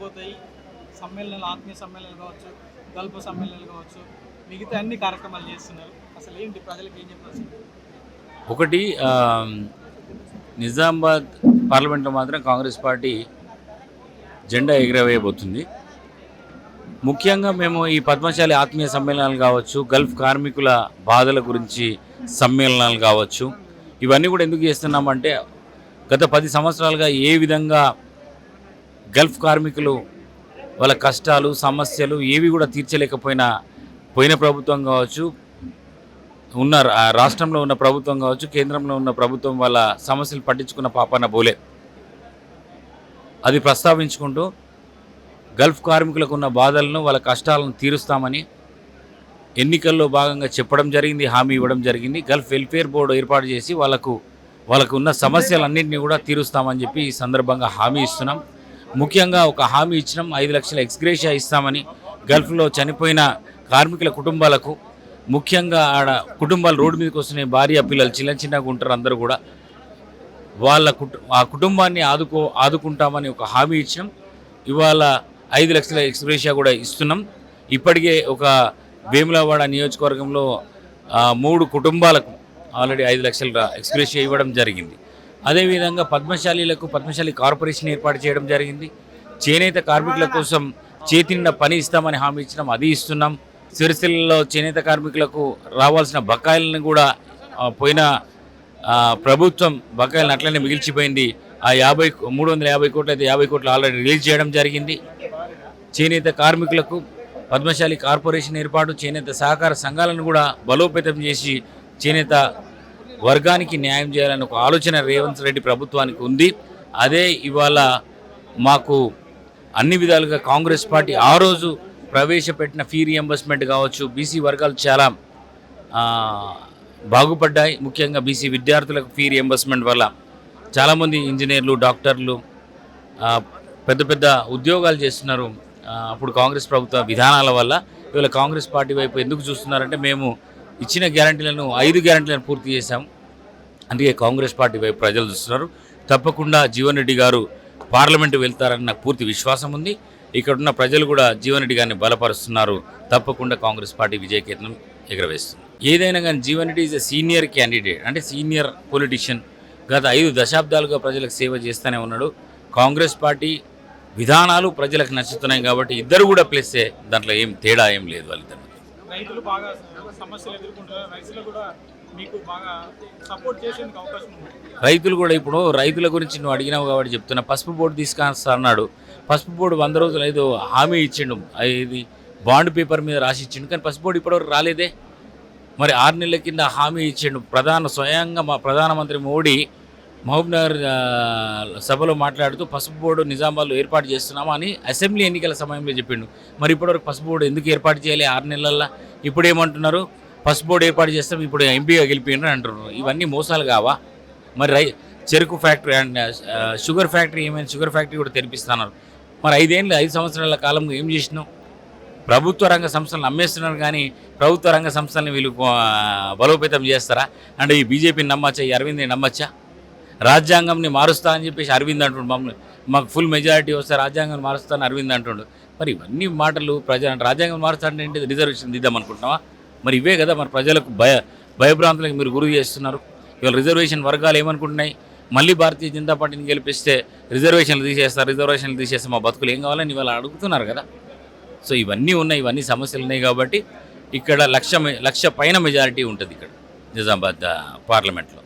జరగబోతాయి సమ్మేళనాలు, ఆత్మీయ సమ్మేళనాలు కావచ్చు, గల్ఫ్ సమ్మేళనాలు కావచ్చు, మిగతా అన్ని కార్యక్రమాలు చేస్తున్నారు. అసలు ఏంటి ప్రజలకు ఏం చెప్పాల్సి? ఒకటి నిజామాబాద్ పార్లమెంట్లో మాత్రం కాంగ్రెస్ పార్టీ జెండా ఎగురవేయబోతుంది. ముఖ్యంగా మేము ఈ పద్మశాలి ఆత్మీయ సమ్మేళనాలు కావచ్చు, గల్ఫ్ కార్మికుల బాధల గురించి సమ్మేళనాలు కావచ్చు, ఇవన్నీ కూడా ఎందుకు చేస్తున్నామంటే గత 10 సంవత్సరాలుగా ఏ విధంగా గల్ఫ్ కార్మికులు వాళ్ళ కష్టాలు, సమస్యలు ఏవి కూడా పోయిన ప్రభుత్వం కావచ్చు, రాష్ట్రంలో ఉన్న ప్రభుత్వం కావచ్చు, కేంద్రంలో ఉన్న ప్రభుత్వం వాళ్ళ సమస్యలు పట్టించుకున్న పాపాన బోలే. అది ప్రస్తావించుకుంటూ గల్ఫ్ కార్మికులకు ఉన్న బాధలను, వాళ్ళ కష్టాలను తీరుస్తామని ఎన్నికల్లో భాగంగా చెప్పడం జరిగింది, హామీ ఇవ్వడం జరిగింది. గల్ఫ్ వెల్ఫేర్ బోర్డు ఏర్పాటు చేసి వాళ్ళకు ఉన్న సమస్యలన్నింటినీ కూడా తీరుస్తామని చెప్పి ఈ సందర్భంగా హామీ ఇస్తున్నాం. ముఖ్యంగా ఒక హామీ ఇచ్చినాం, 5 లక్షల ఎక్స్గ్రేషియా ఇస్తామని గల్ఫ్లో చనిపోయిన కార్మికుల కుటుంబాలకు. ముఖ్యంగా ఆడ కుటుంబాలు రోడ్డు మీదకి వస్తున్నాయి, భార్య పిల్లలు చిన్నగా ఉంటారు, అందరూ కూడా ఆ కుటుంబాన్ని ఆదుకుంటామని ఒక హామీ ఇచ్చినాం. ఇవాళ 5 లక్షల ఎక్స్గ్రేషియా కూడా ఇస్తున్నాం. ఇప్పటికే ఒక వేములవాడ నియోజకవర్గంలో 3 కుటుంబాలకు ఆల్రెడీ 5 లక్షల ఎక్స్గ్రేషియా ఇవ్వడం జరిగింది. అదేవిధంగా పద్మశాలి కార్పొరేషన్ ఏర్పాటు చేయడం జరిగింది. చేనేత కార్మికుల కోసం చేతి నిండా పని ఇస్తామని హామీ ఇచ్చినాం, అది ఇస్తున్నాం. సిరిసిల్లలో చేనేత కార్మికులకు రావాల్సిన బకాయిలను కూడా పోయిన ప్రభుత్వం బకాయిలను అట్లనే మిగిల్చిపోయింది. ఆ 350 కోట్లు అయితే 50 కోట్లు ఆల్రెడీ రిలీజ్ చేయడం జరిగింది. చేనేత కార్మికులకు పద్మశాలి కార్పొరేషన్ ఏర్పాటు, చేనేత సహకార సంఘాలను కూడా బలోపేతం చేసి చేనేత వర్గానికి న్యాయం చేయాలని ఒక ఆలోచన రేవంత్ రెడ్డి ప్రభుత్వానికి ఉంది. అదే ఇవాళ మాకు అన్ని విధాలుగా కాంగ్రెస్ పార్టీ ఆ రోజు ప్రవేశపెట్టిన ఫీ రియంబర్స్మెంట్ కావచ్చు, బీసీ వర్గాలు చాలా బాగుపడ్డాయి. ముఖ్యంగా బీసీ విద్యార్థులకు ఫీ రియంబర్స్మెంట్ వల్ల చాలామంది ఇంజనీర్లు, డాక్టర్లు పెద్ద ఉద్యోగాలు చేస్తున్నారు. అప్పుడు కాంగ్రెస్ ప్రభుత్వ విధానాల వల్ల ఇవాళ కాంగ్రెస్ పార్టీ వైపు ఎందుకు చూస్తున్నారంటే మేము ఇచ్చిన గ్యారంటీలను 5 గ్యారంటీలను పూర్తి చేశాం. అందుకే కాంగ్రెస్ పార్టీ వైపు ప్రజలు చూస్తున్నారు. తప్పకుండా జీవన్ రెడ్డి గారు పార్లమెంటు వెళ్తారని నాకు పూర్తి విశ్వాసం ఉంది. ఇక్కడున్న ప్రజలు కూడా జీవన్ రెడ్డి గారిని బలపరుస్తున్నారు. తప్పకుండా కాంగ్రెస్ పార్టీ విజయకేతనం ఎగరవేస్తుంది. ఏదైనా కానీ Jeevan Reddy is a senior candidate, అంటే సీనియర్ పొలిటీషియన్. గత 5 దశాబ్దాలుగా ప్రజలకు సేవ చేస్తూనే ఉన్నాడు. కాంగ్రెస్ పార్టీ విధానాలు ప్రజలకు నచ్చుతున్నాయి కాబట్టి ఇద్దరు కూడా ప్లస్సే, దాంట్లో తేడా ఏం లేదు వాళ్ళిద్దరు. రైతులు బాగా సమస్యలు ఎదుర్కొంటారు, రైతులు కూడా మీకు బాగా సపోర్ట్ చేసేందుకు అవకాశం ఉంది. రైతులు కూడా ఇప్పుడు రైతుల గురించి నువ్వు అడిగినావు కాబట్టి చెప్తున్నా. పసుపు బోర్డు తీసుకొస్తా అన్నాడు. పసుపు బోర్డు 100 రోజులు ఏదో హామీ ఇచ్చిండు, ఇది బాండ్ పేపర్ మీద రాసి ఇచ్చిండు, కానీ పసుపు బోర్డు ఇప్పటివరకు రాలేదే. మరి 6 నెలల కింద హామీ ఇచ్చిండు. స్వయంగా మా ప్రధానమంత్రి మోడీ మహబూబ్నగర్ సభలో మాట్లాడుతూ పసుపు బోర్డు నిజామాబాద్లో ఏర్పాటు చేస్తున్నామా అని అసెంబ్లీ ఎన్నికల సమయంలో చెప్పిండు. మరి ఇప్పటివరకు పసుపు బోర్డు ఎందుకు ఏర్పాటు చేయాలి 6 నెలల్లో? ఇప్పుడు ఏమంటున్నారు, పసుపు బోర్డు ఏర్పాటు చేస్తాం, ఇప్పుడు ఎంపీగా గెలిపిండ్రు అంటున్నారు. ఇవన్నీ మోసాలు కావా? మరి చెరుకు ఫ్యాక్టరీ అండ్ షుగర్ ఫ్యాక్టరీ, ఏమైనా షుగర్ ఫ్యాక్టరీ కూడా తెరిపిస్తున్నారు. మరి 5 సంవత్సరాల కాలంలో ఏం చేసినావు? ప్రభుత్వ రంగ సంస్థలను అమ్మేస్తున్నారు, కానీ ప్రభుత్వ రంగ సంస్థలను వీళ్ళు బలోపేతం చేస్తారా? అంటే ఈ బీజేపీని నమ్మచ్చా, ఈ అరవింద్ని నమ్మచ్చా? రాజ్యాంగంని మారుస్తా అని చెప్పేసి అరవింద్ అంటుండు, మాకు ఫుల్ మెజారిటీ వస్తే రాజ్యాంగం మారుస్తాను అరవింద్ అంటుండు. మరి ఇవన్నీ మాటలు రాజ్యాంగం మారుస్తానంటే ఏంటి? రిజర్వేషన్ దిద్దాం అనుకుంటున్నావా? మరి ఇవే కదా మరి ప్రజలకు భయభ్రాంతులకు మీరు గురి చేస్తున్నారు. ఇవాళ రిజర్వేషన్ వర్గాలు ఏమనుకుంటున్నాయి, మళ్ళీ భారతీయ జనతా పార్టీని గెలిపిస్తే రిజర్వేషన్లు తీసేస్తే మా బతుకులు ఏం కావాలని ఇవాళ అడుగుతున్నారు కదా. సో ఇవన్నీ ఉన్నాయి, ఇవన్నీ సమస్యలు ఉన్నాయి. కాబట్టి ఇక్కడ 1,00,000 పైన మెజారిటీ ఉంటుంది ఇక్కడ నిజామాబాద్ పార్లమెంట్లో.